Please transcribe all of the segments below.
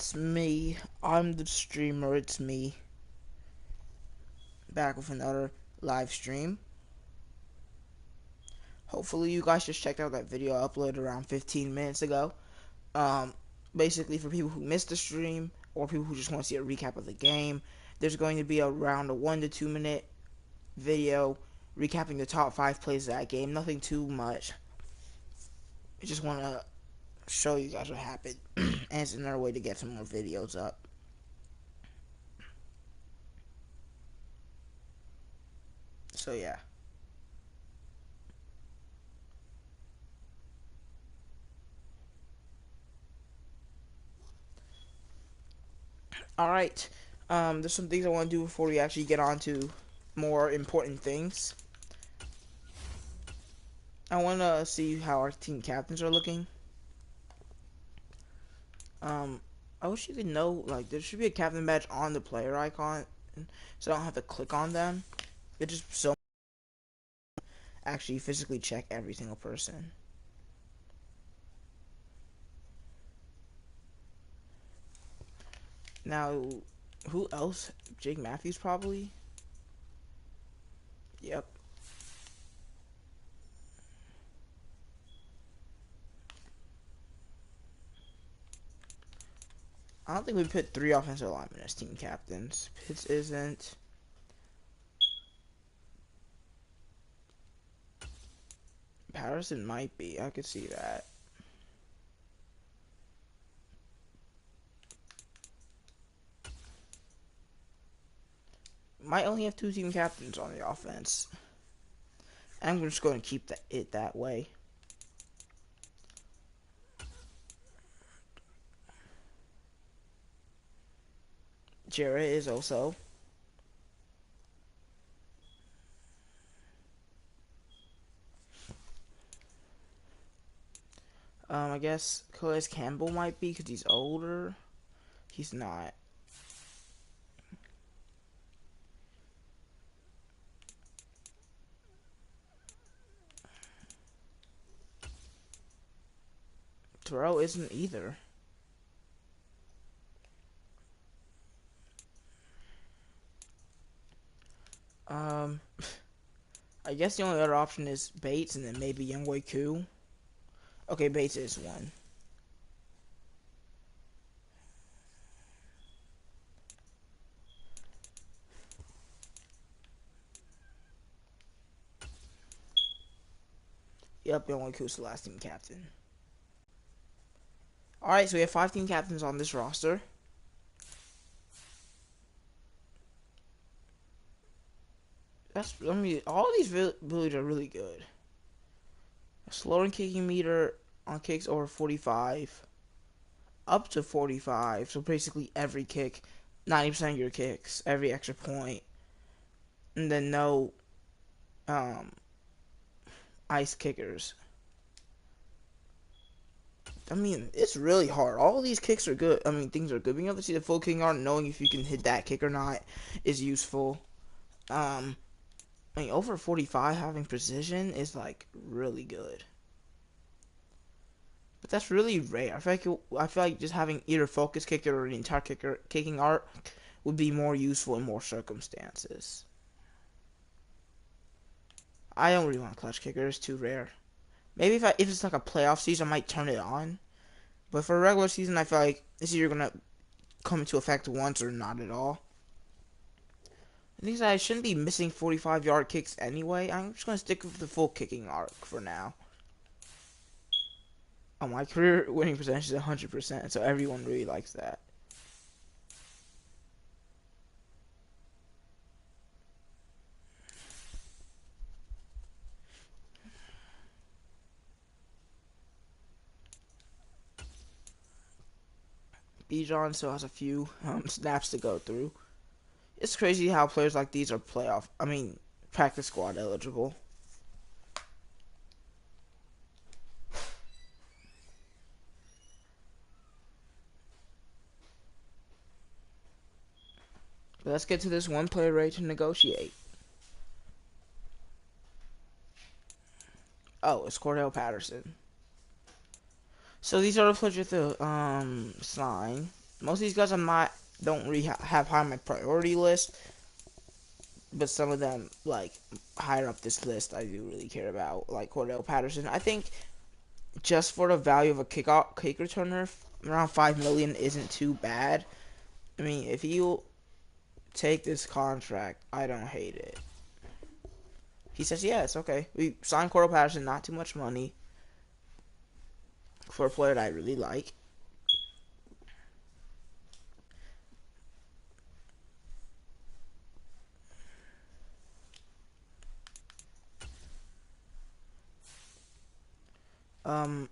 it's me. I'm the streamer. It's me. Back with another live stream. Hopefully, you guys just checked out that video I uploaded around 15 minutes ago. Um, Basically, for people who missed the stream or people who just want to see a recap of the game, there's going to be around a 1 to 2 minute video recapping the top 5 plays of that game. Nothing too much. I just want to show you guys what happened, and it's another way to get some more videos up. So yeah. Alright. There's some things I want to do before we actually get on to more important things. I want to see how our team captains are looking. I wish you could know, like, there should be a captain badge on the player icon, so I don't have to click on them. It's just so actually physically check every single person. Now, who else? Jake Matthews, probably? Yep. I don't think we put 3 offensive linemen as team captains. Pitts isn't. Patterson might be. I could see that. Might only have 2 team captains on the offense. I'm just going to keep it that way. Jarrett is also. I guess Calais Campbell might be because he's older. He's not. Terrell isn't either. I guess the only other option is Bates and then maybe Younghoe Koo. Okay, Bates is one. Yep, Younghoe Koo's the last team captain. Alright, so we have 5 team captains on this roster. All these abilities are really good. A slower kicking meter on kicks over 45. Up to 45. So basically every kick, 90% of your kicks, every extra point. And then no ice kickers. I mean, it's really hard. All these kicks are good. I mean, things are good. Being able to see the full kicking arc, knowing if you can hit that kick or not, is useful. I mean, over 45 having precision is like really good. But that's really rare. I feel like just having either focus kicker or the entire kicking arc would be more useful in more circumstances. I don't really want a clutch kicker. It's too rare. Maybe if it's like a playoff season, I might turn it on. But for a regular season, I feel like it's either gonna come into effect once or not at all. I think I shouldn't be missing 45-yard kicks anyway. I'm just gonna stick with the full kicking arc for now. Oh, my career winning percentage is 100%, so everyone really likes that. Bijan still has a few snaps to go through. It's crazy how players like these are practice squad eligible. But let's get to this one player ready to negotiate. Oh, it's Cordell Patterson. So these are the players you have to sign. Most of these guys don't really have high on my priority list, but some of them, like, higher up this list, I do really care about, like Cordell Patterson. I think just for the value of a kick returner, around 5 million isn't too bad. I mean, if you take this contract, I don't hate it. He says, yeah, it's okay. We signed Cordell Patterson, not too much money for a player that I really like.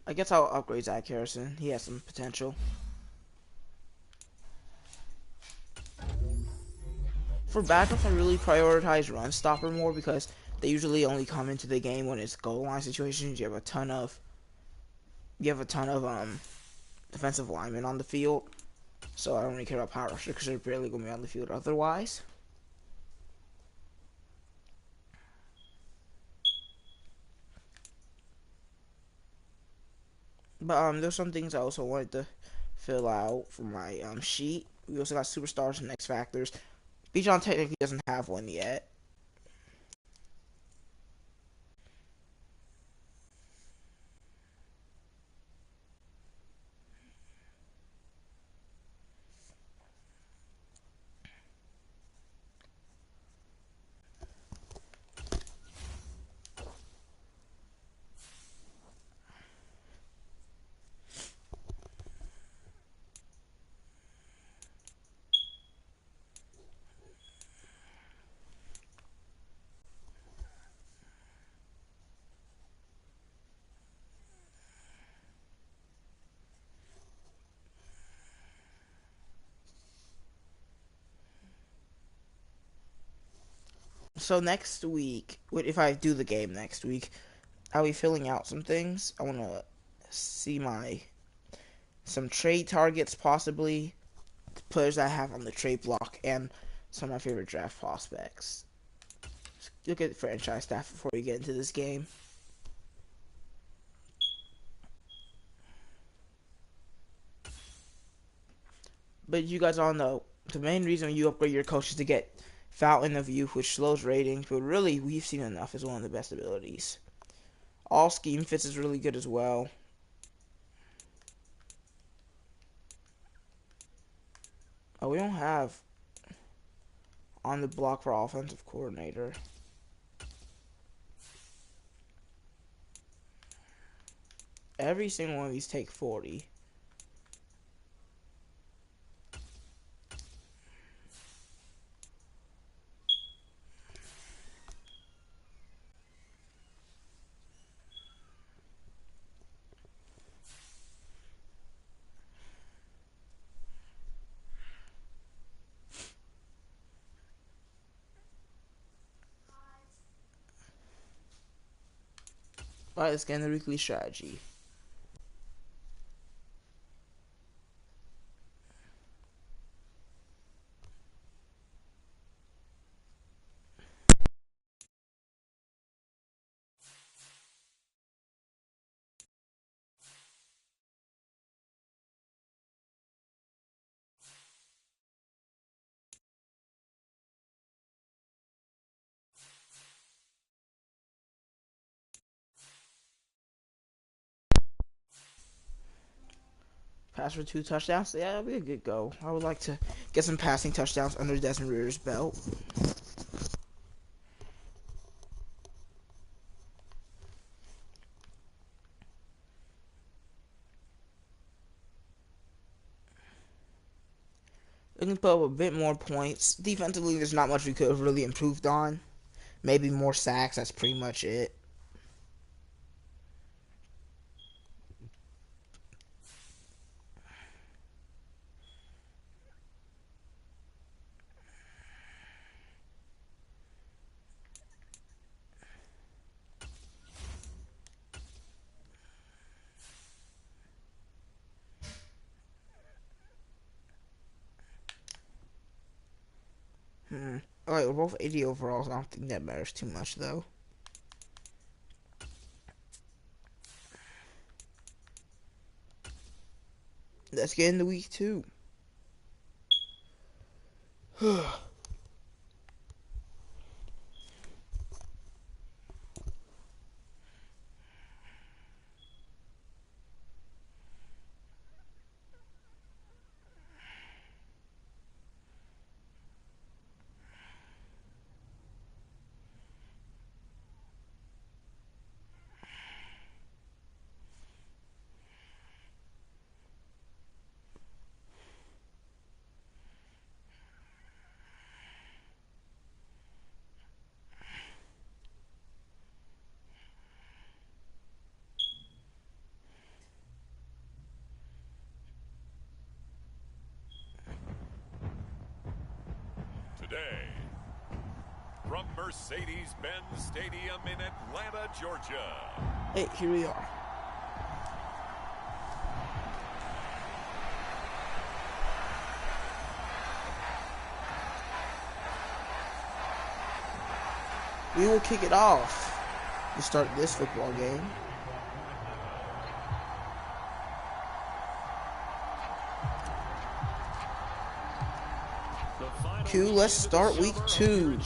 I guess I'll upgrade Zach Harrison. He has some potential. For backups, I really prioritize run stopper more because they usually only come into the game when it's goal line situations. You have a ton of defensive linemen on the field, so I don't really care about power rusher because they're barely going to be on the field otherwise. But there's some things I also wanted to fill out for my sheet. We also got superstars and X factors. Bijan technically doesn't have one yet. So next week, if I do the game next week, I'll be filling out some things. I want to see some trade targets, possibly players that I have on the trade block, and some of my favorite draft prospects. Look at franchise staff before we get into this game. But you guys all know the main reason you upgrade your coach is to get fountain of youth, which slows ratings. But really, we've seen enough is one of the best abilities. All scheme fits is really good as well. Oh, we don't have on the block for offensive coordinator. Every single one of these take 40. Alright, let's get into the weekly strategy. Pass for 2 touchdowns. Yeah, that'll be a good go. I would like to get some passing touchdowns under Desmond Ridder's belt. We can put up a bit more points. Defensively, there's not much we could have really improved on. Maybe more sacks. That's pretty much it. Alright, we're both 80 overalls. I don't think that matters too much, though. Let's get into week 2. Today, from Mercedes-Benz Stadium in Atlanta, Georgia. Hey, here we are. We will kick it off to start this football game. Q, let's start week 2.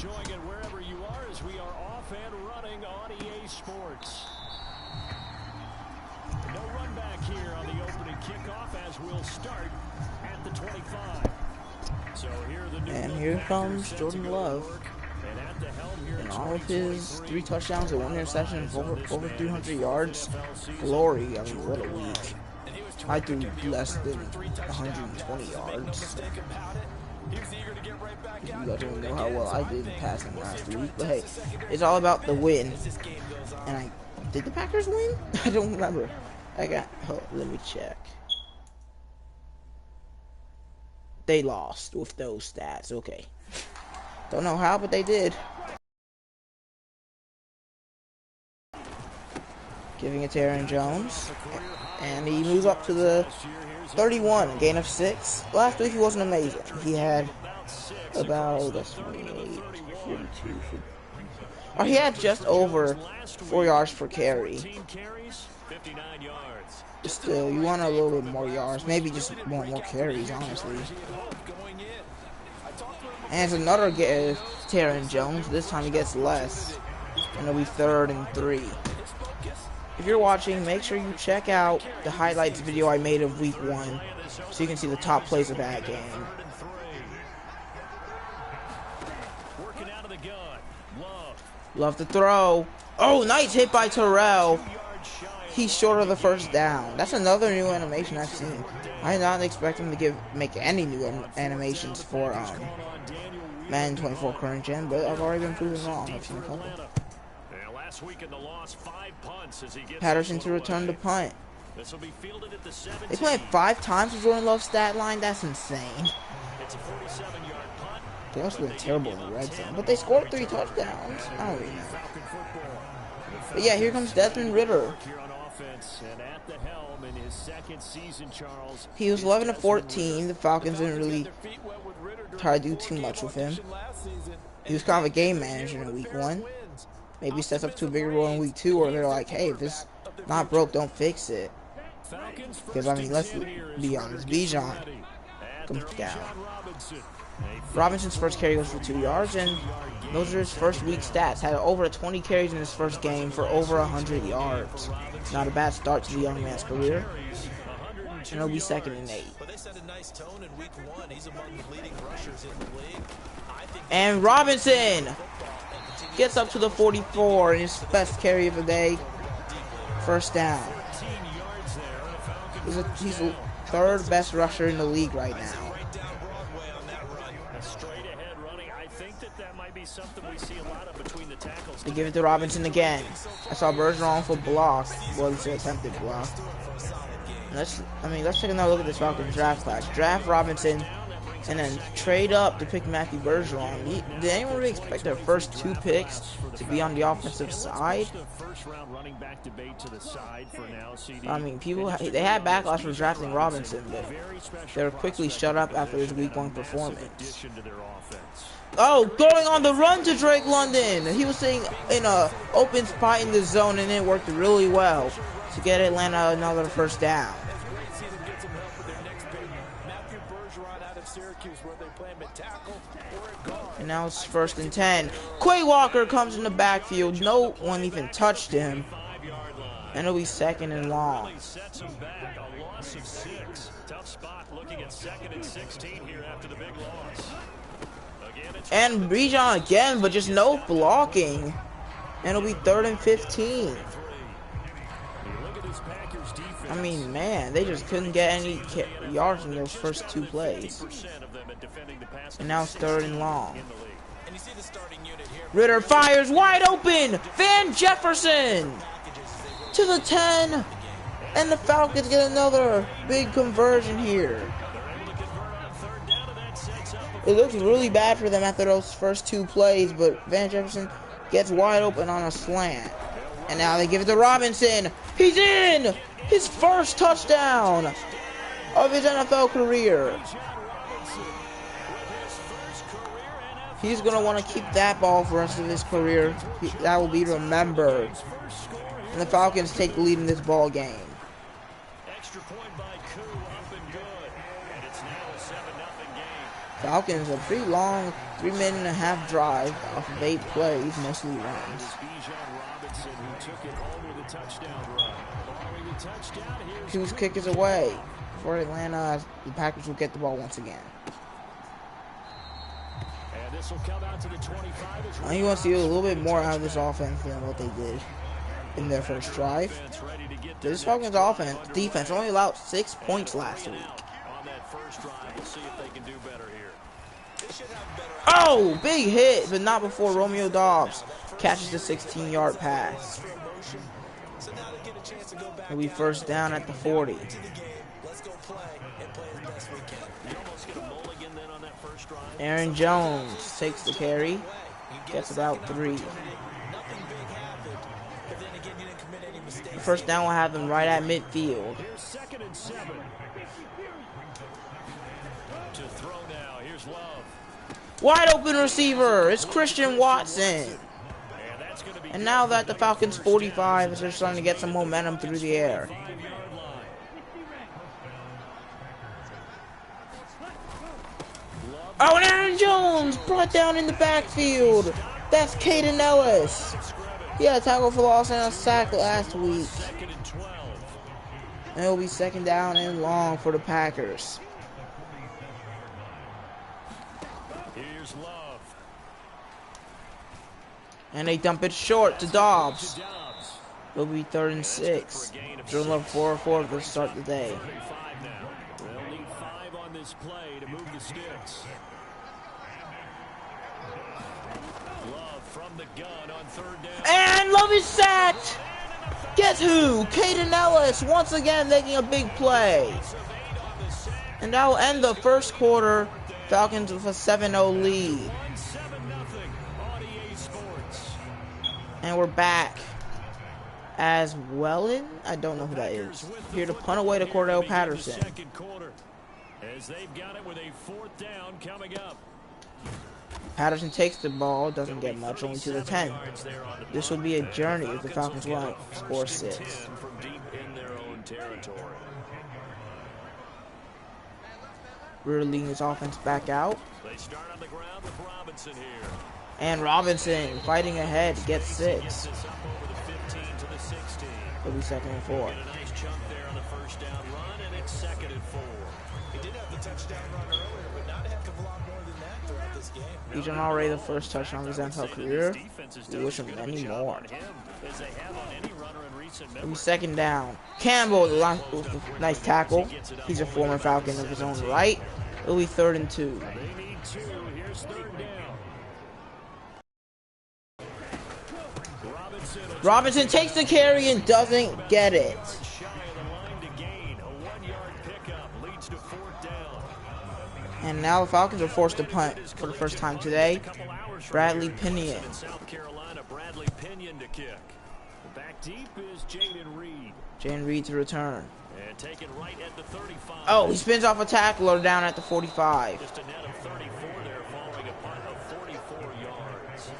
No run back here on the opening kickoff as we'll start at the 25. So here comes Jordan Love. And all of his 3 touchdowns and 1 interception, over 300 yards. Glory, I mean, what a week. I threw less than 120 yards. You guys don't know how well I did passing last week, but hey, it's all about the win. And did the Packers win? I don't remember. Let me check. They lost with those stats. Okay. Don't know how, but they did. Giving it to Aaron Jones. And he moves up to the 31, gain of 6. Last week he wasn't amazing. He had about, that's 28, 42. Or he had just over 4 yards per carry. Still, you want a little bit more yards. Maybe just more carries, honestly. And it's another get to Aaron Jones. This time he gets less. And it'll be 3rd and 3. If you're watching, make sure you check out the highlights video I made of week 1 so you can see the top plays of that game. Love to throw. Oh, nice hit by Terrell. He's short of the first down. That's another new animation I've seen. I did not expect him to make any new animations for Madden 24 current gen, but I've already been proven wrong. I've seen a couple. Patterson to return the punt. They played 5 times with Jordan Love's stat line. That's insane. They also been terrible in the red zone, but they scored 3 touchdowns. I don't really know. But yeah, here comes Desmond Ridder. He was 11-14. The Falcons didn't really try to do too much with him. He was kind of a game manager in week 1. Maybe sets up to a bigger role in week 2, or they're like, hey, if it's not broke, don't fix it. Because, I mean, let's be honest. Bijan comes down. Robinson's first carry goes for 2 yards, and those are his first week stats. Had over 20 carries in his first game for over 100 yards. Not a bad start to the young man's career. And it'll be 2nd and 8. And Robinson gets up to the 44 in his best carry of the day. First down. He's the 3rd best rusher in the league right now. They give it to Robinson again. I saw Bergeron for block. Well, it's an attempted block. Let's take another look at this Falcons draft class. Draft Robinson, and then trade up to pick Matthew Bergeron. Did anyone really expect their first 2 picks to be on the offensive side? I mean, they had backlash for drafting Robinson, but they were quickly shut up after his week 1 performance. Oh, going on the run to Drake London. He was sitting in a open spot in the zone, and it worked really well to get Atlanta another first down. And now it's 1st and 10. Quay Walker comes in the backfield. No one even touched him. And it'll be 2nd and long. Sets him back, a loss of 6. Tough spot looking at 2nd and 16 here after the big loss. And Bijan again, but just no blocking. And it'll be 3rd and 15. I mean, man, they just couldn't get any yards in those first 2 plays. And now it's 3rd and long. Ritter fires wide open. Van Jefferson to the 10. And the Falcons get another big conversion here. It looks really bad for them after those first 2 plays, but Van Jefferson gets wide open on a slant. And now they give it to Robinson. He's in! His first touchdown of his NFL career. He's going to want to keep that ball for the rest of his career. That will be remembered. And the Falcons take the lead in this ball game. Falcons a pretty long 3.5-minute drive off of 8 plays, mostly runs. Whose kick is away for Atlanta. The Packers will get the ball once again. I think you want to see a little bit more out of this offense than what they did in their first drive. This Falcons defense only allowed 6 points last week. Oh, big hit, but not before Romeo Doubs catches the 16-yard pass. It'll be 1st down at the 40. Aaron Jones takes the carry, gets about 3. The 1st down will have them right at midfield. Wide open receiver, it's Christian Watson. And now that the Falcons 45, as they're starting to get some momentum through the air. Oh, and Aaron Jones brought down in the backfield. That's Caden Ellis. He had a tackle for loss and a sack last week. And it'll be 2nd down and long for the Packers. And they dump it short to Doubs. It'll be 3rd and 6. Jordan Love 4-4 to start the day. They'll need 5 on this play to move the sticks. Love from the gun on 3rd down. And Love is sacked. Guess who? Caden Ellis once again making a big play. And that will end the first quarter. Falcons with a 7-0 lead. And we're back. As Wellen, I don't know who that is. Here to punt away to Cordell Patterson. As they've got it with a 4th down coming up. Patterson takes the ball, doesn't get much, only to the 10. This will be a journey if the Falcons want to score 6. We're leading this offense back out. They start on the ground with Robinson here. And Robinson fighting ahead gets 6. It'll be 2nd and 4. A nice chunk there on the 1st down run, and it's 2nd and 4. He did have the touchdown run earlier, but not a heck of a lot more than that throughout this game. He's on already the first touchdown of his NFL career. We wish him many more. It'll be 2nd down. Campbell with a nice tackle. He's a former Falcon of his own right. It'll be 3rd and 2. They need 2. Here's 3rd down. Robinson takes the carry and doesn't get it. And now the Falcons are forced to punt for the first time today. Bradley Pinion. Jaden Reed to return. Oh, he spins off a tackler down at the 45. Just a net of 34 there, following a punt of 44 yards.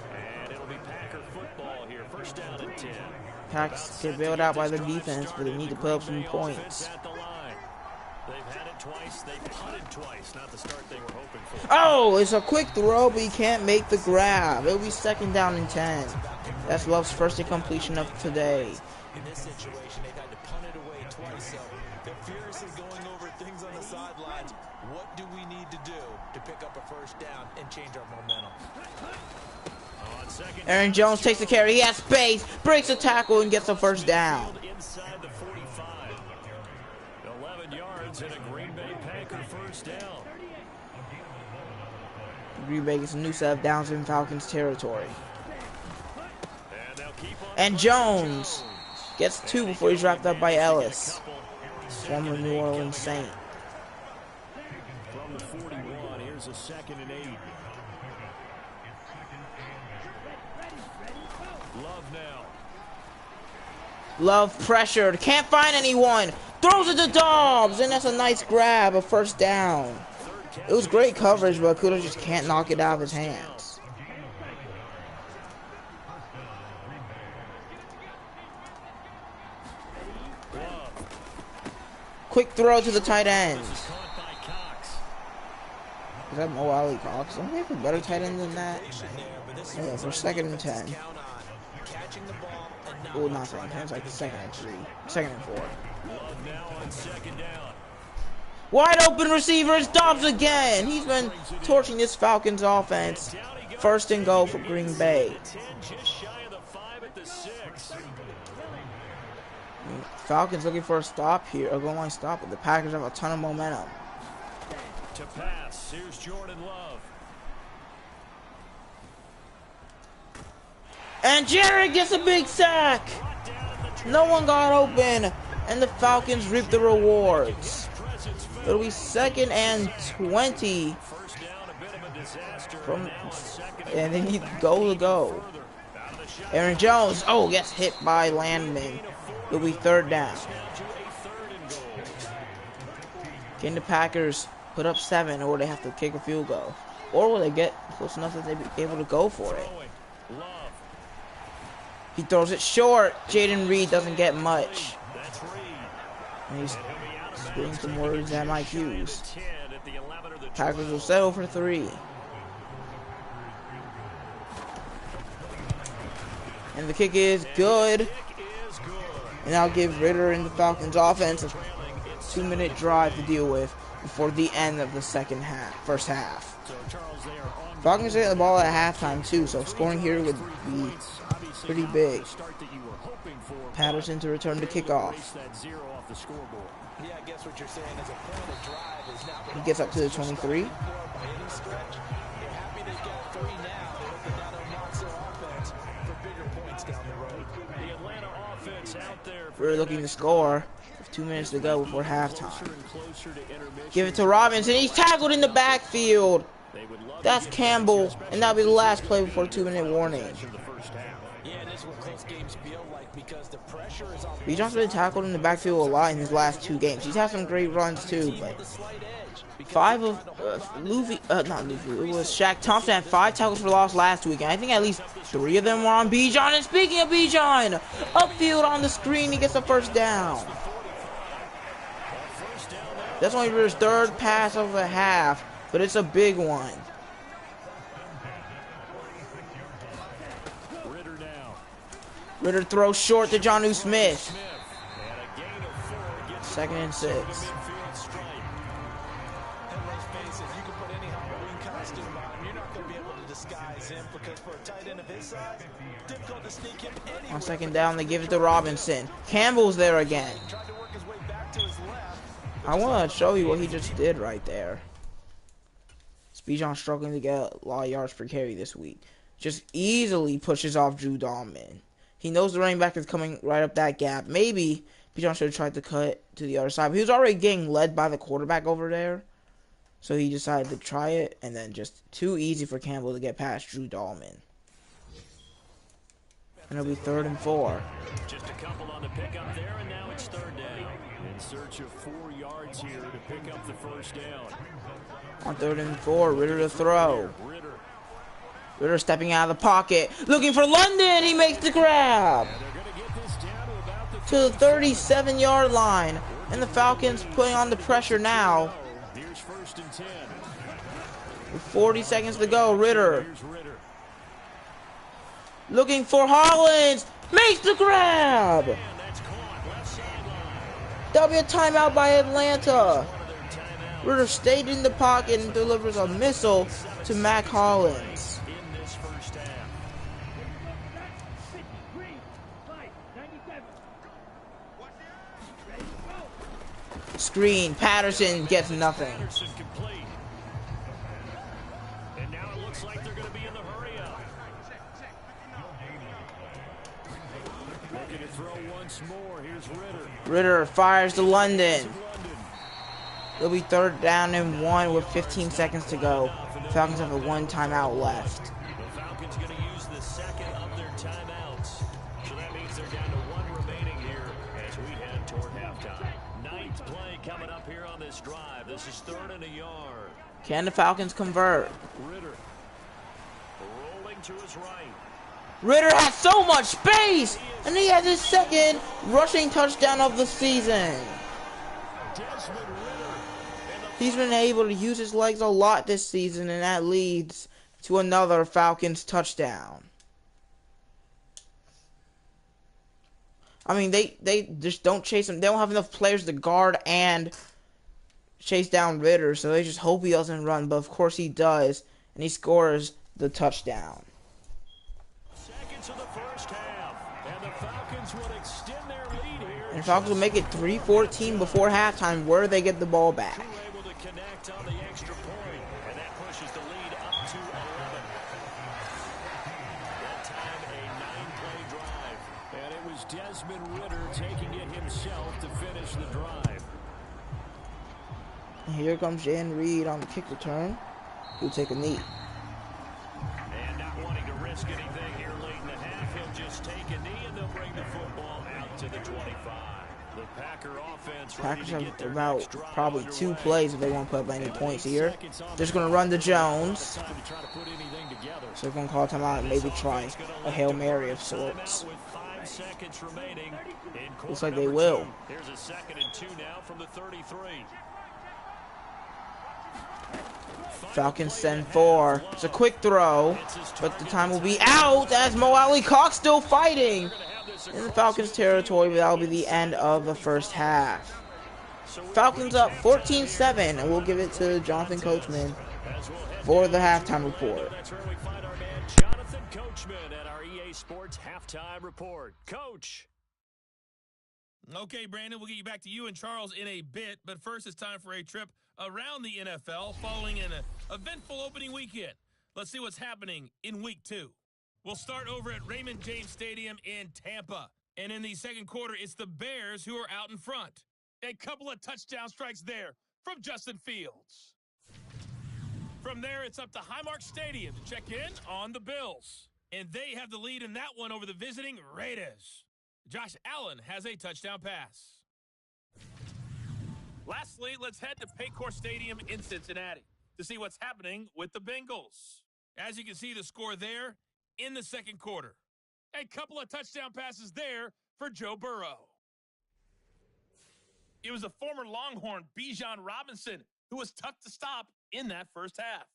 And it'll be Packer football here, 1st down and 10. Packers get bailed out by the defense, but they need to put up some points. They've had it twice, they've punted twice. Not the start they were hoping for. Oh, it's a quick throw, but he can't make the grab. It'll be 2nd down and 10. That's Love's first incompletion of today. In this situation, they've had to punt it away twice, so they're furiously going over things on the sidelines. What do we need to do to pick up a first down and change our momentum? Aaron Jones takes the carry. He has space, breaks a tackle, and gets a first down. Inside the 45. 11 yards and a Green Bay Packer first down. Green Bay gets a new set of downs in Falcons territory. And Jones gets 2 before he's wrapped up by Ellis, former New Orleans Saint. From the 41, here's a 2nd and 8. Love now. Love pressured, can't find anyone, throws it to Dobbs, and that's a nice grab, a first down. It was great coverage, but Kudo just can't knock it out of his hands. Quick throw to the tight end. Is that Mo Ali Cox? Don't they have a better tight end than that? Yeah, for 2nd and 10. Oh, not 2nd and 10. It's like 2nd and 3. 2nd and 4. Wide open receiver. It's Dobbs again. He's been torching this Falcons offense. 1st and goal for Green Bay. Falcons looking for a stop here, a goal line stop, but the Packers have a ton of momentum. To pass, here's Jordan Love. And Jared gets a big sack. No one got open, and the Falcons reap the rewards. It'll be 2nd and 20. And they need goal to go. Aaron Jones, gets hit by Landman. It'll be 3rd down. Can the Packers put up 7, or they have to kick a field goal? Or will they get close enough that they be able to go for it? He throws it short. Jaden Reed doesn't get much. And he's spitting some words at my cues. Packers will settle for 3. And the kick is good. And I'll give Ritter and the Falcons offense a 2-minute drive to deal with before the end of the first half. Falcons get the ball at halftime too, so scoring here would be pretty big. Patterson to return the kickoff. He gets up to the 23. We're looking to score with 2 minutes to go before halftime. Give it to Robinson. He's tackled in the backfield. That's Campbell, and that'll be the last play before 2-minute warning. Bijan's been tackled in the backfield a lot in his last 2 games. He's had some great runs too, but 5 of not Luffy. It was Shaq Thompson had 5 tackles for loss last week, and I think at least 3 of them were on Bijan. And speaking of Bijan, upfield on the screen, he gets a first down. That's only his 3rd pass of the half, but it's a big one. Ritter throws short to Jonnu Smith. 2nd and 6. On 2nd down, they give it to Robinson. Campbell's there again. I want to show you what he just did right there. Bijan struggling to get a lot of yards per carry this week. Just easily pushes off Drew Dahlman. He knows the running back is coming right up that gap. Maybe Bijan should have tried to cut to the other side. But he was already getting led by the quarterback over there. So he decided to try it. And then just too easy for Campbell to get past Drew Dahlman. And it'll be 3rd and 4. Just a couple on the pickup there, and now it's 3rd down. In search of 4 yards here to pick up the first down. On 3rd and 4, Ritter to throw. Ritter stepping out of the pocket, looking for London. He makes the grab to the 37-yard line, and the Falcons putting on the pressure now. Here's 1st and 10. With 40 seconds to go, Ritter. Looking for Hollins. Makes the grab. That'll be a timeout by Atlanta. Ritter stayed in the pocket and delivers a missile to Mac Hollins. Screen. Patterson gets nothing. And now it looks like they're going to be in the hurry up. Looking to throw once more. Here's Ritter. Ritter fires to London. It'll be 3rd down and 1 with 15 seconds to go. Falcons have a 1 timeout left. The Falcons going to use the second of their timeouts. So that means they're down to 1 remaining here as we head toward halftime. 9th play coming up here on this drive. This is 3rd and a yard. Can the Falcons convert? Ritter rolling to his right. Ritter has so much space, and he has his 2nd rushing touchdown of the season. Desmond Ritter. He's been able to use his legs a lot this season, and that leads to another Falcons touchdown. I mean, they just don't chase him. They don't have enough players to guard and chase down Ritter, so they just hope he doesn't run. But of course he does, and he scores the touchdown. Seconds of the first half, and the Falcons would extend their lead here. And Falcons will make it 3-14 before halftime, where they get the ball back. Able to connect on the extra point, and that pushes the lead up to 11. That time a 9-play drive, and it was Desmond Ritter taking it himself to finish the drive. And here comes Jan Reed on the kick return. He'll take a knee. And not wanting to risk anything here late in the half, he'll just take a knee, and they'll bring the football out to the 25. The Packer offense Packers have about probably 2 plays if they want to put up any points here. They're just going to run to Jones. So they're going to call timeout and maybe try a Hail Mary of sorts. Looks like they will. Here's a 2nd and 2 now from the 33. Falcons send 4. It's a quick throw, but the time will be out as Mo Alley Cox still fighting in the Falcons territory, but that'll be the end of the first half. Falcons up 14-7, and we'll give it to Jonathan Coachman for the halftime report. That's where we find our man Jonathan Coachman at our EA Sports halftime report. Coach. Okay, Brandon, we'll get you back to you and Charles in a bit, but first it's time for a trip around the NFL following an eventful opening weekend. Let's see what's happening in Week 2. We'll start over at Raymond James Stadium in Tampa, and in the second quarter, it's the Bears who are out in front. A couple of touchdown strikes there from Justin Fields. From there, it's up to Highmark Stadium to check in on the Bills, and they have the lead in that one over the visiting Raiders. Josh Allen has a touchdown pass. Lastly, let's head to Paycor Stadium in Cincinnati to see what's happening with the Bengals. As you can see the score there in the second quarter. A couple of touchdown passes there for Joe Burrow. It was the former Longhorn Bijan Robinson who was tough to stop in that first half.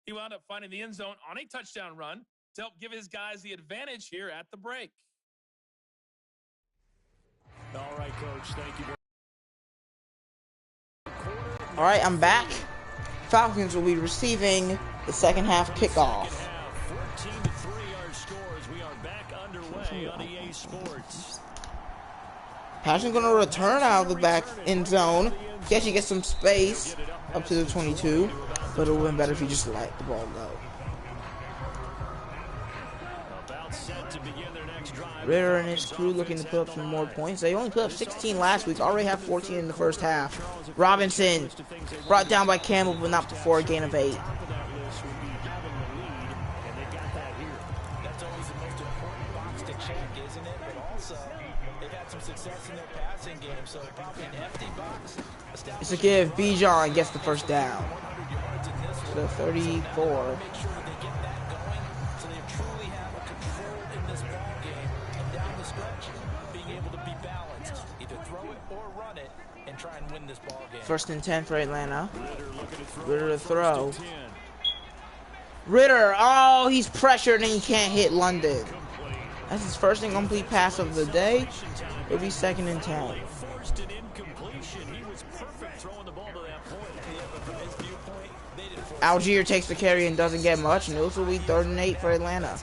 He wound up finding the end zone on a touchdown run to help give his guys the advantage here at the break. All right, Coach. Thank you very much. All right, I'm back. Falcons will be receiving the second half kickoff. 14-3 our scores. We are back underway on EA Sports. Patterson's going to return out of the back end zone. He actually gets some space up to the 22, but it would have been better if he just let the ball go. About set to begin their next drive. Ritter and his crew looking to put up some more points. They only put up 16 last week, already have 14 in the first half. Robinson brought down by Campbell, but not before a gain of 8. That's always the most important box to check, isn't it? But also, they've had some success in their passing game, so probably an empty box. It's a give. Bijan gets the first down. To the 34. Make sure that they get that going so they truly have a control in this ball game. And down the stretch, being able to be balanced. Either throw it or run it and try and win this ball game. First and 10 for Atlanta. Ritter to throw. Ritter, oh, he's pressured and he can't hit London. That's his first incomplete pass of the day. It'll be 2nd and 10. Forced an incompletion. He was perfect throwing the ball to that point. Yeah, but from his viewpoint, they didn't force Algier takes the carry and doesn't get much, and this will be 3rd and 8 for Atlanta.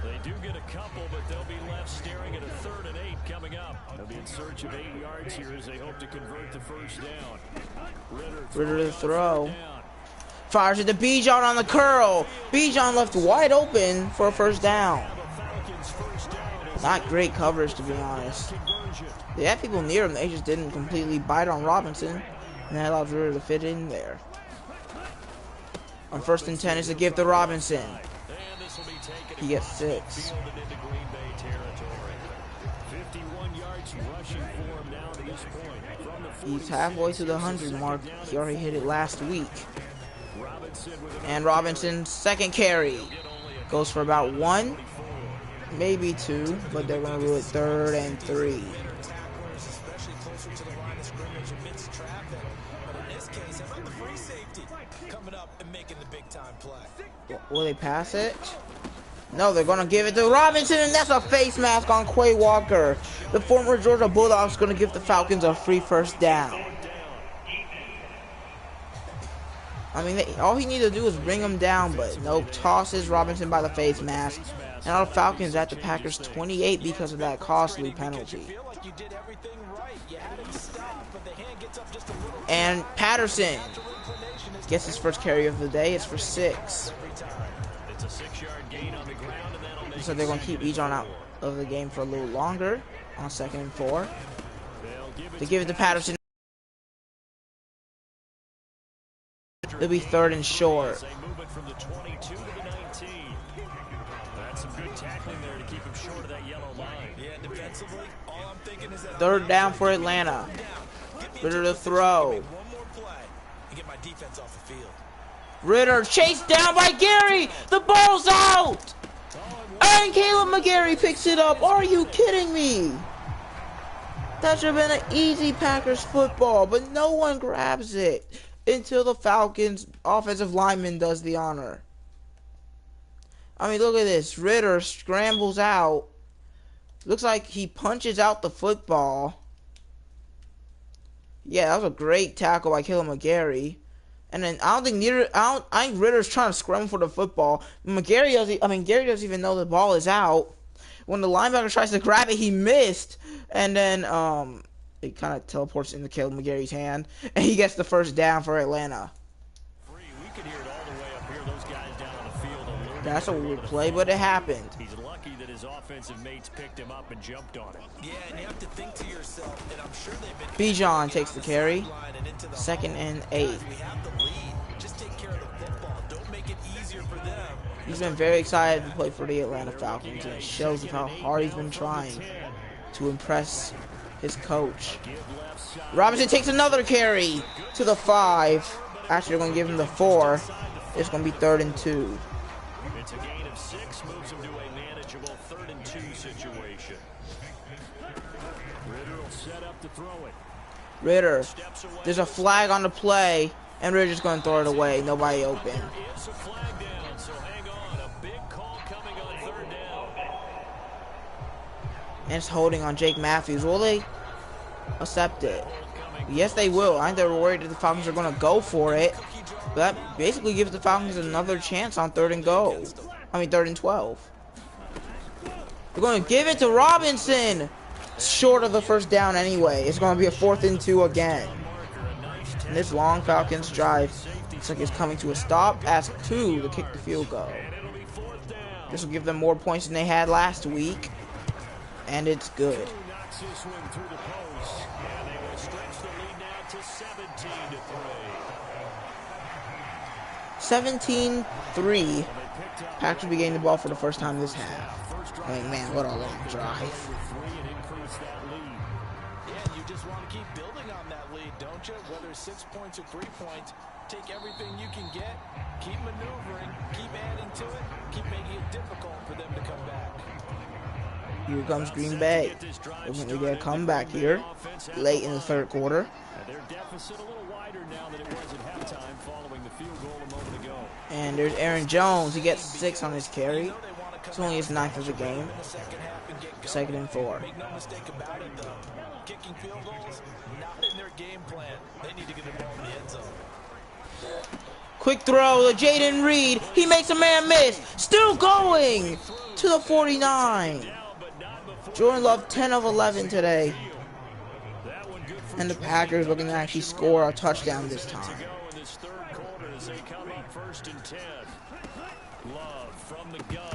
They do get a couple, but they'll be left staring at a 3rd and 8 coming up. They'll be in search of 8 yards here as they hope to convert the first down. Ritter to throw. Fires it to Bijan on the curl. Bijan left wide open for a first down. Not great coverage, to be honest. They had people near him. They just didn't completely bite on Robinson. And that allows Ritter to fit in there. On 1st and 10 is a give to Robinson. He gets 6. He's halfway to the 100 mark. He already hit it last week. And Robinson's 2nd carry goes for about 1, maybe 2, but they're going to do it 3rd and 3. Will they pass it? No, they're going to give it to Robinson, and that's a face mask on Quay Walker. The former Georgia Bulldogs going to give the Falcons a free first down. I mean, all he needs to do is bring him down, but nope, tosses Robinson by the face mask. And all the Falcons at the Packers 28 because of that costly penalty. And Patterson gets his first carry of the day. It's for 6. So they're going to keep Bijan out of the game for a little longer on 2nd and 4. They give it to Patterson. It'll be 3rd and short. Third down for Atlanta. Ritter to throw. Ritter chased down by Gary. The ball's out. And Caleb McGarry picks it up. Are you kidding me? That should have been an easy Packers football, but no one grabs it until the Falcons offensive lineman does the honor. I mean, look at this. Ritter scrambles out. Looks like he punches out the football. Yeah, that was a great tackle by Caleb McGarry. And then I think Ritter's trying to scramble for the football. Gary doesn't even know the ball is out. When the linebacker tries to grab it, he missed. And then it kind of teleports into Caleb McGarry's hand, and he gets the first down for Atlanta. That's a weird play, but it happened. He's lucky that his offensive mates picked him up and jumped on it. Yeah, and you have to think to yourself that I'm sure they've been Bijan takes the carry. 2nd and 8. Just take care of the football. Don't make it easier for them. He's been very excited to play for the Atlanta Falcons, and it shows how hard he's been trying to impress his coach. Robinson takes another carry to the 5. Actually, they're going to give him the 4. It's going to be 3rd and 2. It's a gain of 6, moves him to a manageable 3rd and 2 situation. Ritter will set up to throw it. Ritter, there's a flag on the play, and Ritter's just going to throw it away. Nobody open. There is a flag down, so hang on. A big call coming on 3rd down. And it's holding on Jake Matthews. Will they accept it? Yes, they will. I think they were worried that the Falcons are going to go for it. But that basically gives the Falcons another chance on 3rd and 3rd and 12. They're going to give it to Robinson. Short of the first down anyway. It's going to be a 4th and 2 again. And this long Falcons drive looks like it's coming to a stop. Ask 2 to kick the field goal. This will give them more points than they had last week. And it's good. 17-3. Packers will be getting the ball for the first time this half. I mean, man, what a long drive. Yeah, you just want to keep building on that lead, don't you? Whether it's 6 points or 3 points, take everything you can get, keep maneuvering, keep adding to it, keep making it difficult for them to come back. Here comes Green Bay. We're going to get a comeback here late in the 3rd quarter. Their deficit a little wider now than it was at halftime following the field goal a moment ago. And there's Aaron Jones. He gets 6 on his carry. It's only his 9th of the game. 2nd and 4. Make no mistake about it, though. Kicking field goals, not in their game plan. They need to get the ball in the end zone. Quick throw to Jaden Reed. He makes a man miss. Still going to the 49. Jordan Love 10 of 11 today. And the Packers looking to actually score a touchdown this time.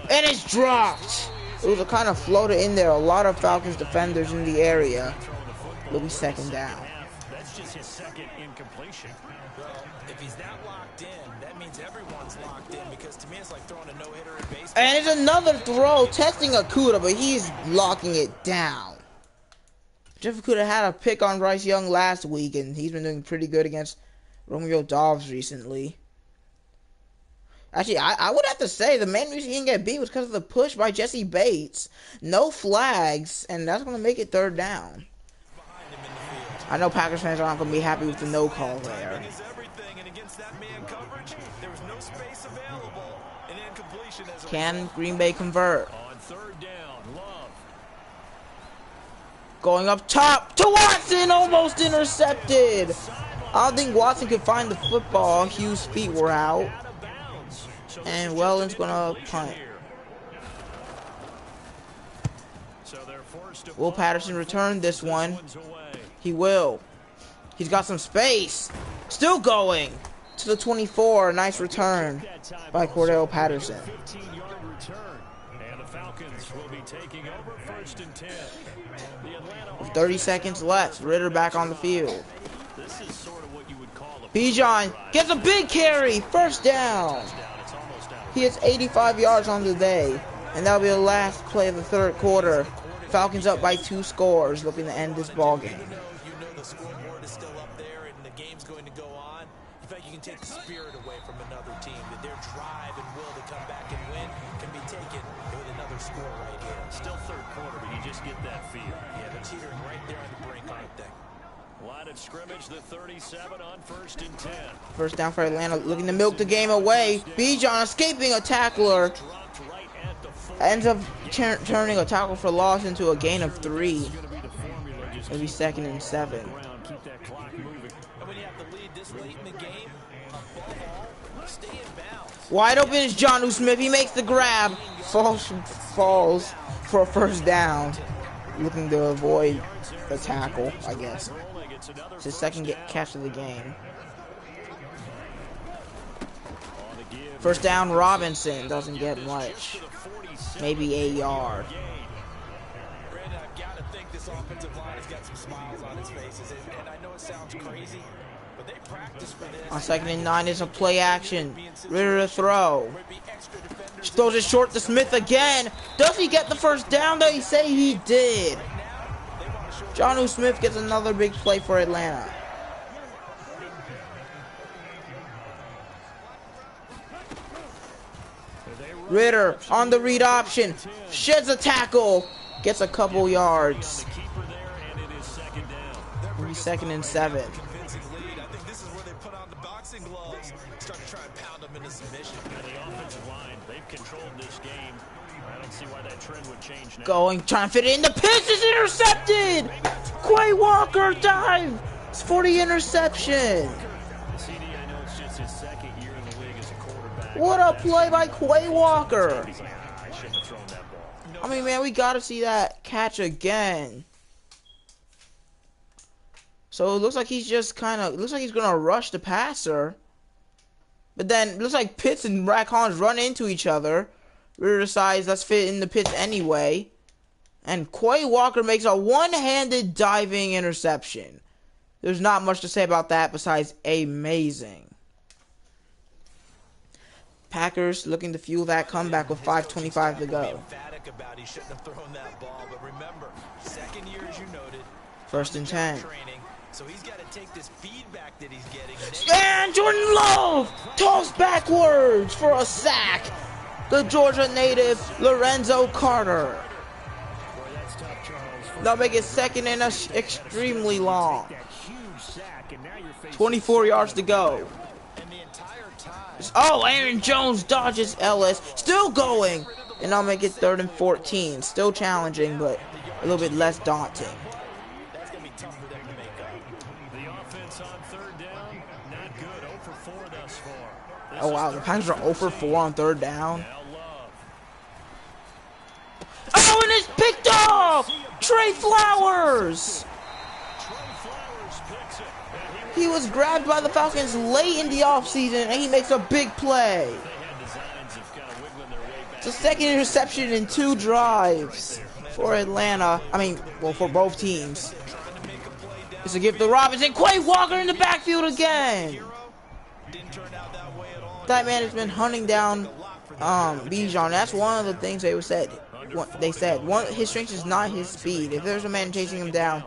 And it's dropped. It was a kind of floater in there. A lot of Falcons defenders in the area. It'll be 2nd down. That's just his 2nd incompletion. Well, if he's that locked in, that means everyone's locked in, because to me it's like throwing a no-hitter in baseball. And it's another throw testing Okudah, but he's locking it down. Jeff Okudah had a pick on Bryce Young last week, and he's been doing pretty good against Romeo Dobbs recently. Actually, I would have to say the main reason he didn't get beat was because of the push by Jesse Bates. No flags, and that's going to make it 3rd down. I know Packers fans aren't going to be happy with the no call there. Can Green Bay convert? On 3rd down, Love. Going up top to Watson, almost intercepted. I don't think Watson could find the football. Hugh's feet were out. And Wellens gonna punt. Will Patterson return this one? He will. He's got some space. Still going to the 24. Nice return by Cordell Patterson. 15-yard return. And the Falcons will be taking over 1st and 10. With 30 seconds left, Ritter back on the field. This is sort of what you would call a Bijan gets a big carry. 1st down. He has 85 yards on the day, and that'll be the last play of the 3rd quarter. Falcons up by 2 scores, looking to end this ball game. You know the scoreboard is still up there, and the game's going to go on. In fact, you can take the spirit away from another team, that their drive and will to come back and win can be taken with another score right here. Still 3rd quarter, but you just get that feel. Yeah, they're teetering right there on the brink, aren't they? Line of scrimmage, the 37 on 1st and 10. 1st down for Atlanta, looking to milk the game away. Bijan escaping a tackler. Ends up turning a tackle for loss into a gain of 3. It'll be 2nd and 7. And when you have the lead this late in the game, above all, stay in bounds. Wide open is Jonnu Smith. He makes the grab. Falls for a 1st down. Looking to avoid the tackle, I guess. It's his 2nd catch of the game. 1st down, Robinson doesn't get much. Maybe a yard. Brandon, I've got to think this offensive line has got some smiles on its faces. And I know it sounds crazy, but they practice for this. On 2nd and 9 is a play action. Ritter to throw. Throws it short to Smith again. Does he get the 1st down? They say he did. Jonnu Smith gets another big play for Atlanta. Ritter on the read option. Sheds a tackle. Gets a couple yards. It'll be 2nd and 7. I think this is where they put on the boxing gloves, start to try and pound them into submission. And the offensive line, they've controlled this game. I don't see why that trend would change now. Going, trying to fit it in. The pitch is intercepted. Quay Walker dive. It's for the interception. CD, I know it's just his 2nd year in the league as a quarterback. What a play by Quay Walker. He's like, I shouldn't have thrown that ball. I mean, man, we got to see that catch again. So it looks like he's just looks like he's going to rush the passer. But then it looks like Pitts and Brad Collins run into each other. Ritter decides let's fit in the Pitts anyway. And Quay Walker makes a one-handed diving interception. There's not much to say about that besides amazing. Packers looking to fuel that comeback with 5:25 to go. Emphatic about he shouldn't have thrown that ball, but remember, 2nd year as you noted. 1st and 10. Training, so he's got to take this feedback that he's getting. And Jordan Love tossed backwards for a sack. The Georgia native Lorenzo Carter. They'll make it 2nd and extremely long. 24 yards to go. Oh, Aaron Jones dodges Ellis. Still going. And I'll make it 3rd and 14. Still challenging, but a little bit less daunting. That's going to be tough for them to make up. The offense on 3rd down, not good. 0 for 4 thus far. Oh, wow. The Packers are 0 for 4 on 3rd down. Now Love. Oh, and it's picked off! Trey Flowers! He was grabbed by the Falcons late in the offseason, and he makes a big play. It's a 2nd interception in 2 drives for Atlanta. I mean, well, for both teams. It's a gift to Robinson. Quay Walker in the backfield again. That man has been hunting down Bijan. That's one of the things they said. His strength is not his speed. If there's a man chasing him down,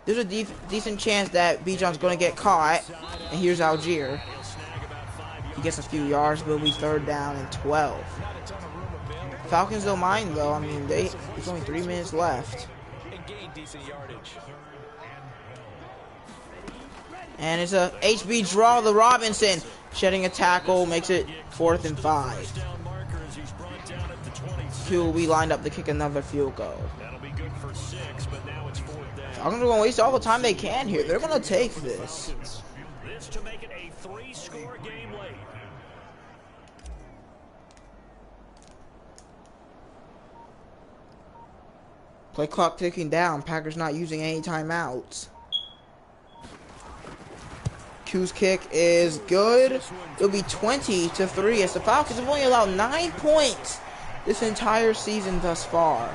there's a decent chance that Bijan's going to get caught. And here's Algier. He gets a few yards, but it'll be 3rd down and 12. Falcons don't mind, though. I mean, there's only 3 minutes left. And it's a HB draw to Robinson. Shedding a tackle makes it 4th and 5. He will be lined up to kick another field goal. Falcons are going to waste all the time they can here. They're going to take this. This to make it a 3-score game late. Play clock ticking down. Packers not using any timeouts. Q's kick is good. It'll be 20-3 as the Falcons have only allowed 9 points this entire season thus far.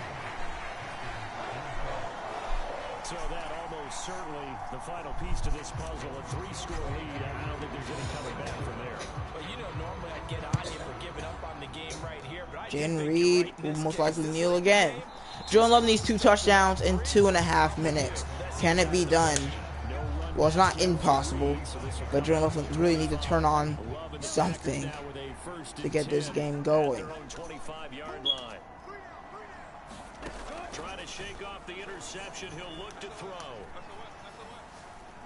So that almost certainly the final piece to this puzzle, a 3-score lead. I don't think there's any coming back from there. But you know, normally I'd get on you for giving up on the game right here. But Jen Reed will most likely kneel again. Jordan Love needs 2 touchdowns in 2.5 minutes. Can it be done? Well, it's not impossible, but Jordan Love really need to turn on something to get this game going. Trying to shake off the interception, he'll look to throw.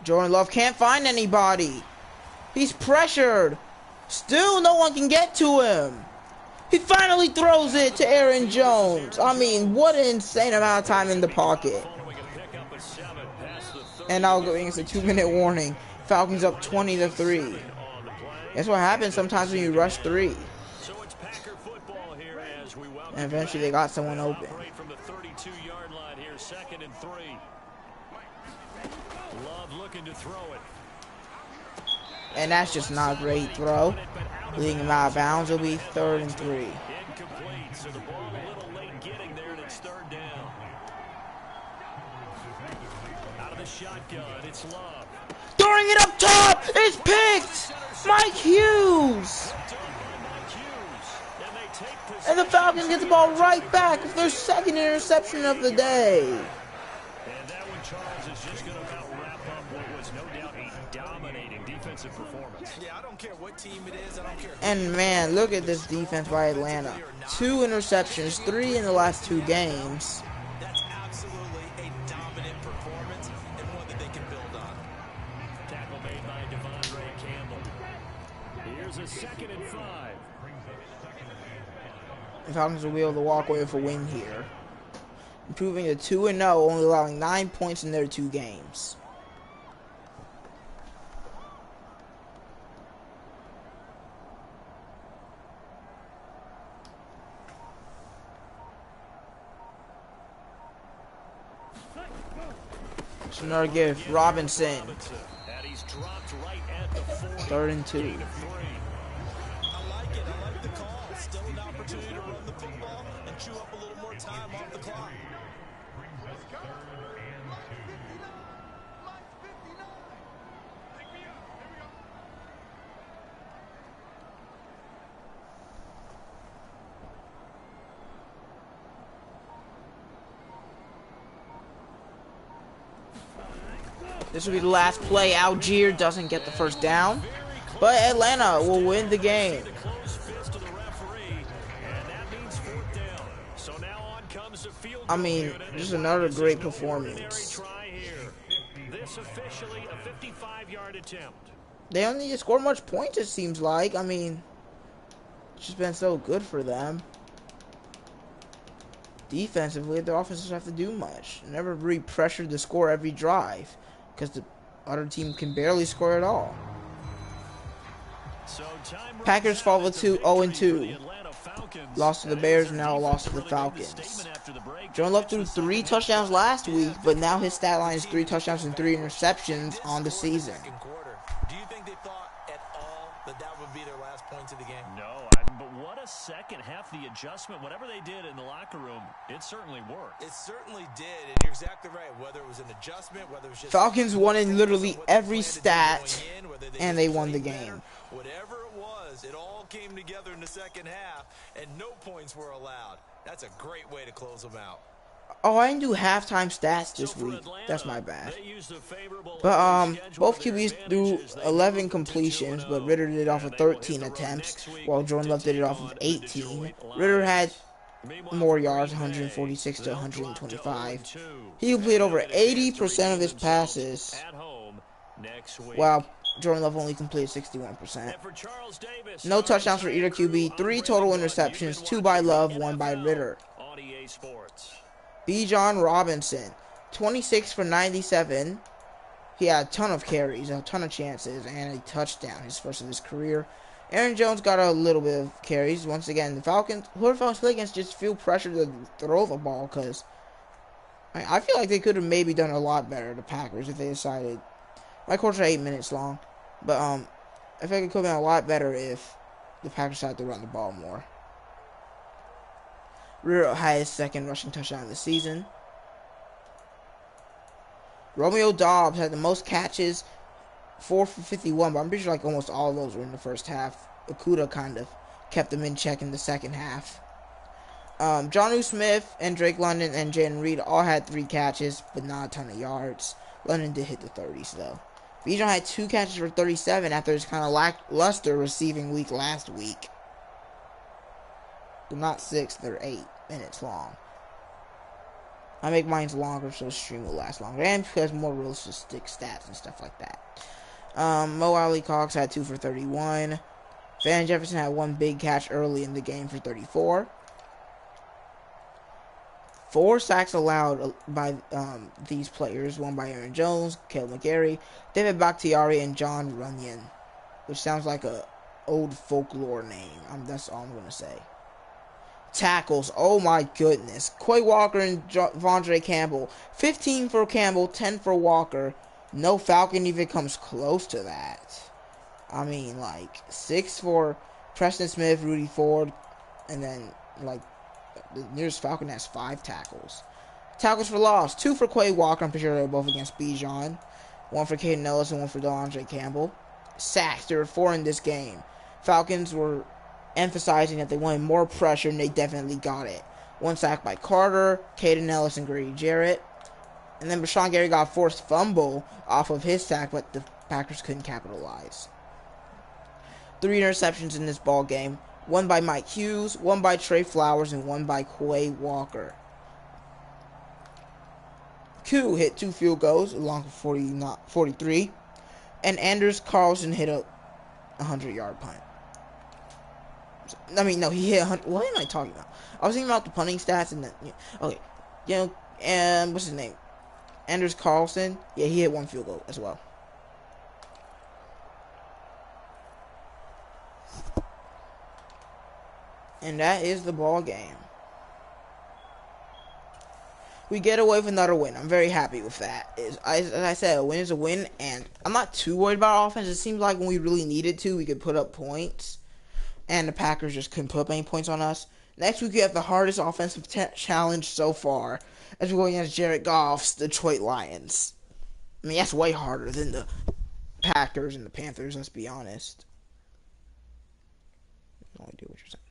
Jordan Love can't find anybody. He's pressured. Still no one can get to him. He finally throws it to Aaron Jones. I mean, what an insane amount of time in the pocket. And now going against a 2-minute warning. Falcons up 20-3. That's what happens sometimes when you rush 3. And eventually they got someone open. From the 32-yard line here, 2nd and 3. Love looking to throw it. And that's just not a great throw. Leading him out of bounds. It'll be 3rd and 3. Incomplete, so the ball a little late getting there, and it's 3rd down. Out of the shotgun, it's Love. Throwing it up top. It's picked. Mike Hughes. And the Falcons get the ball right back with their 2nd interception of the day. And that one, Charles, is just going to about wrap up what was no doubt a dominating defensive performance. Yeah, I don't care what team it is. I don't care. And man, look at this defense by Atlanta. 2 interceptions, 3 in the last 2 games. That's absolutely a dominant performance and one that they can build on. Tackle made by Devon Ray Campbell. Here's a 2nd and 5. The Falcons will be able to walk away with a win here. Improving to 2-0, only allowing 9 points in their 2 games. It's another gift. Robinson. 3rd and 2. I like it. I like the call. Still an opportunity to run the football and chew up a little more time off the clock. This will be the last play. Algier doesn't get the 1st down, but Atlanta will win the game. I mean, just another great performance. This officially a 55-yard attempt. they don't need to score much points, it seems like. I mean, it's just been so good for them. Defensively, their offense doesn't have to do much. Never really pressured to score every drive because the other team can barely score at all. So Packers fall to 0-2. Lost to the Bears, now lost to the Falcons. Jordan Love threw 3 touchdowns last week, but now his stat line is 3 touchdowns and 3 interceptions on the season. Do you think they thought at all that would be their last points of the game? No, but what a second half. The adjustment, whatever they did in the locker room, it certainly worked. It certainly did, and you're exactly right. Whether it was an adjustment, whether it was just Falcons won in literally every stat, and they won the game. Whatever it was, it all came together in the second half, and no points were allowed. That's a great way to close them out. Oh, I didn't do halftime stats this week. That's my bad. But both QBs threw 11 completions, but Ritter did it off of 13 attempts, while Jordan Love did it off of 18. Ritter had more yards, 146 to 125. He completed over 80% of his passes, while Jordan Love only completed 61%. No touchdowns for either QB, 3 total interceptions, 2 by Love, 1 by Ritter. Bijan Robinson, 26 for 97. He had a ton of carries, a ton of chances, and a touchdown, his first of his career. Aaron Jones got a little bit of carries. Once again, the Falcons, whoever Falcons play against, just feel pressure to throw the ball because I feel like they could have maybe done a lot better, the Packers, if they decided. My quarters are 8 minutes long, but I feel like it could have been a lot better if the Packers had to run the ball more. Ritter had his second rushing touchdown of the season. Romeo Doubs had the most catches, 4 for 51, but I'm pretty sure like almost all of those were in the first half. Okuda kind of kept them in check in the second half. Jonnu Smith and Drake London and Jayden Reed all had 3 catches, but not a ton of yards. London did hit the 30s, though. Bijan had 2 catches for 37 after his kind of lackluster receiving week last week. They're not 6, they're 8 minutes long. I make mine longer so the stream will last longer, and because more realistic stats and stuff like that. Mo Alley Cox had 2 for 31. Van Jefferson had 1 big catch early in the game for 34. 4 sacks allowed by these players, 1 by Aaron Jones, Caleb McGarry, David Bakhtiari, and John Runyon, which sounds like a old folklore name. That's all I'm going to say. Tackles, oh my goodness. Quay Walker and Vondre Campbell. 15 for Campbell, 10 for Walker. No Falcon even comes close to that. I mean, like, 6 for Preston Smith, Rudy Ford, and then, like, the nearest Falcon has 5 tackles. Tackles for loss, 2 for Quay Walker. I'm pretty sure they're both against Bijan. 1 for Caden Ellis and 1 for DeAndre Campbell. Sacks, there were 4 in this game. Falcons were emphasizing that they wanted more pressure, and they definitely got it. 1 sack by Carter, Caden Ellis, and Grady Jarrett. And then Rashawn Gary got a forced fumble off of his sack, but the Packers couldn't capitalize. 3 interceptions in this ball game. 1 by Mike Hughes, 1 by Trey Flowers, and 1 by Quay Walker. Q hit 2 field goals, along with 43. And Anders Carlson hit a 100-yard punt. I mean, no, he hit 100. What am I talking about? I was thinking about the punting stats and then, okay. You know, and what's his name? Anders Carlson. Yeah, he hit 1 field goal as well. And that is the ball game. We get away with another win. I'm very happy with that. As I said, a win is a win, and I'm not too worried about offense. It seems like when we really needed to, we could put up points, and the Packers just couldn't put up any points on us. Next week, we have the hardest offensive challenge so far, as we're going against Jared Goff's Detroit Lions. I mean, that's way harder than the Packers and the Panthers, let's be honest. No idea what you're saying.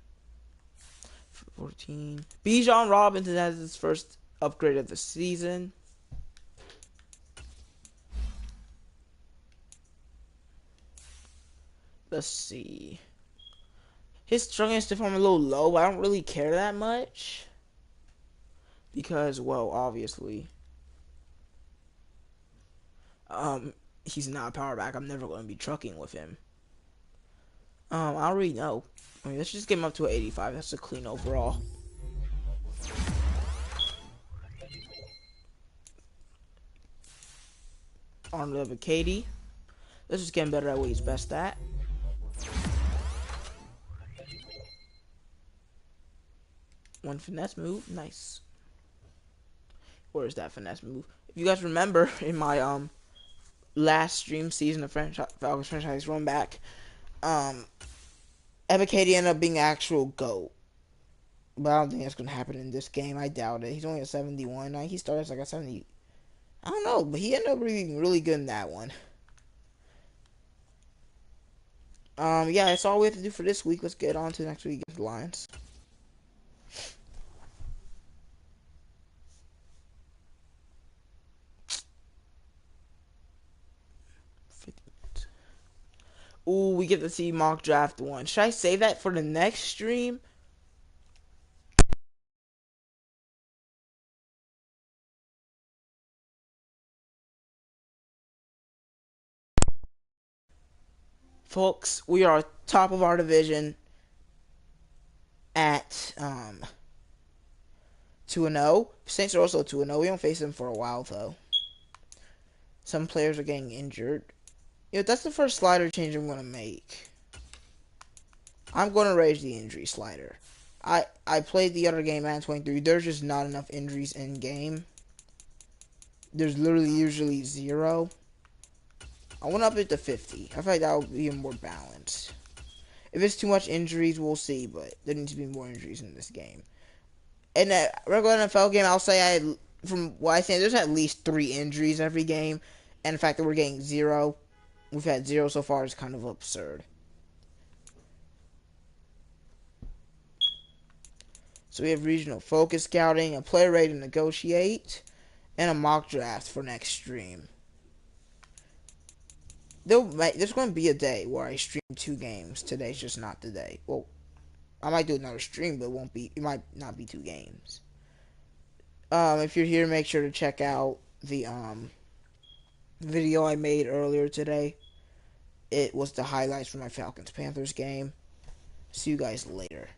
14. Bijan Robinson has his first upgrade of the season. Let's see. His struggling to form a little low, but I don't really care that much. Because, well, obviously. he's not a power back. I'm never going to be trucking with him. I already know. I mean, let's just get him up to an 85. That's a clean overall. On the Katie. Let's just get him better at what he's best at. One finesse move. Nice. Where is that finesse move? If you guys remember, in my last stream season of Falcons Franchise run back, Katie ended up being the actual GOAT. But I don't think that's going to happen in this game. I doubt it. He's only a 71. He started like a 70. I don't know, but he ended up being really good in that one. Yeah, that's all we have to do for this week. Let's get on to next week against the Lions. Ooh, we get to see mock draft 1. Should I save that for the next stream? Folks, we are top of our division at 2-0. Saints are also 2-0. We don't face them for a while, though. Some players are getting injured. That's the first slider change I'm going to make. I'm going to raise the injury slider. I played the other game, Madden 23. There's just not enough injuries in game. There's literally usually 0. I want to up it to 50. I feel like that would be more balanced. If it's too much injuries, we'll see, but there needs to be more injuries in this game. In a regular NFL game, I'll say from what I think, there's at least 3 injuries every game. And the fact that we're getting 0, we've had 0 so far, is kind of absurd. So we have regional focus scouting, a player ready to negotiate, and a mock draft for next stream. There's going to be a day where I stream 2 games. Today's just not the day. Well, I might do another stream, but it might not be 2 games. If you're here, make sure to check out the video I made earlier today. It was the highlights from my Falcons Panthers game. See you guys later.